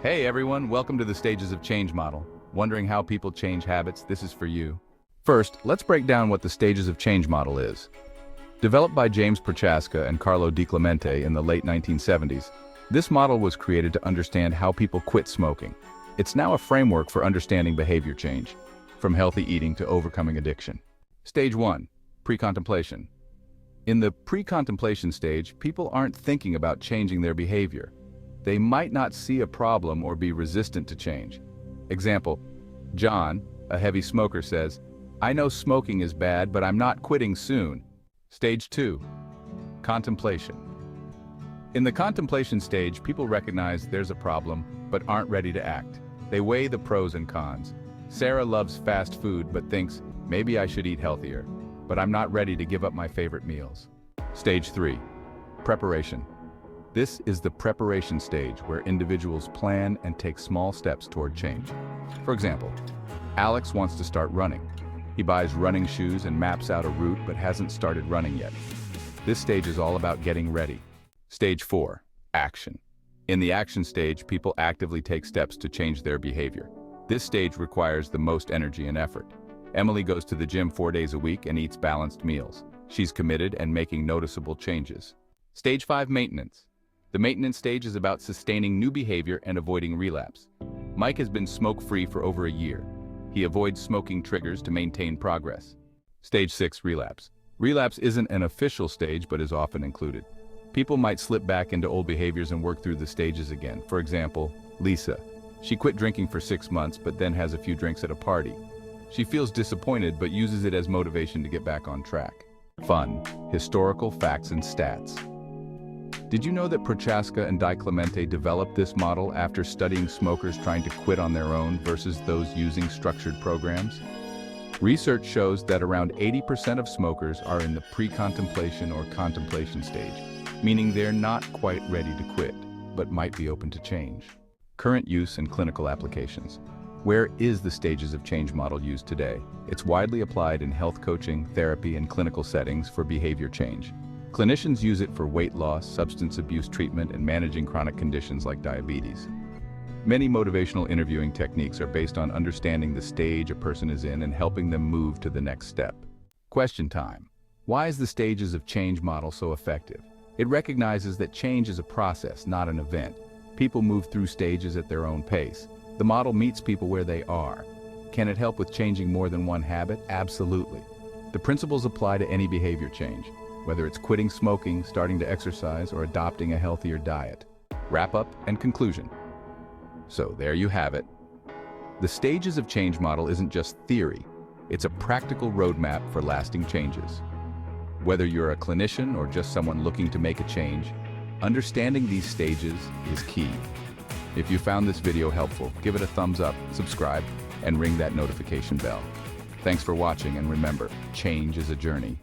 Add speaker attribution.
Speaker 1: Hey everyone, welcome to the Stages of Change model. Wondering how people change habits? This is for you. First, let's break down what the Stages of Change model is. Developed by James Prochaska and Carlo Di Clemente in the late 1970s, this model was created to understand how people quit smoking. It's now a framework for understanding behavior change, from healthy eating to overcoming addiction. Stage 1. Pre-contemplation. In the pre-contemplation stage, people aren't thinking about changing their behavior. They might not see a problem or be resistant to change. Example, John, a heavy smoker, says, "I know smoking is bad, but I'm not quitting soon." Stage 2. Contemplation. In the contemplation stage, people recognize there's a problem, but aren't ready to act. They weigh the pros and cons. Sarah loves fast food, but thinks, maybe I should eat healthier, but I'm not ready to give up my favorite meals. Stage 3. Preparation. This is the preparation stage where individuals plan and take small steps toward change. For example, Alex wants to start running. He buys running shoes and maps out a route but hasn't started running yet. This stage is all about getting ready. Stage 4. Action. In the action stage, people actively take steps to change their behavior. This stage requires the most energy and effort. Emily goes to the gym 4 days a week and eats balanced meals. She's committed and making noticeable changes. Stage 5. Maintenance. The maintenance stage is about sustaining new behavior and avoiding relapse. Mike has been smoke-free for over a year. He avoids smoking triggers to maintain progress. Stage 6. Relapse. Relapse isn't an official stage but is often included. People might slip back into old behaviors and work through the stages again. For example, Lisa. She quit drinking for 6 months but then has a few drinks at a party. She feels disappointed but uses it as motivation to get back on track. Fun. Historical facts and stats. Did you know that Prochaska and Di Clemente developed this model after studying smokers trying to quit on their own versus those using structured programs? Research shows that around 80% of smokers are in the pre-contemplation or contemplation stage, meaning they're not quite ready to quit, but might be open to change. Current use and clinical applications. Where is the Stages of Change model used today? It's widely applied in health coaching, therapy, and clinical settings for behavior change. Clinicians use it for weight loss, substance abuse treatment, and managing chronic conditions like diabetes. Many motivational interviewing techniques are based on understanding the stage a person is in and helping them move to the next step. Question time. Why is the Stages of Change model so effective? It recognizes that change is a process, not an event. People move through stages at their own pace. The model meets people where they are. Can it help with changing more than one habit? Absolutely. The principles apply to any behavior change, whether it's quitting smoking, starting to exercise, or adopting a healthier diet. Wrap up and conclusion. So there you have it. The Stages of Change model isn't just theory, it's a practical roadmap for lasting changes. Whether you're a clinician or just someone looking to make a change, understanding these stages is key. If you found this video helpful, give it a thumbs up, subscribe, and ring that notification bell. Thanks for watching, and remember, change is a journey.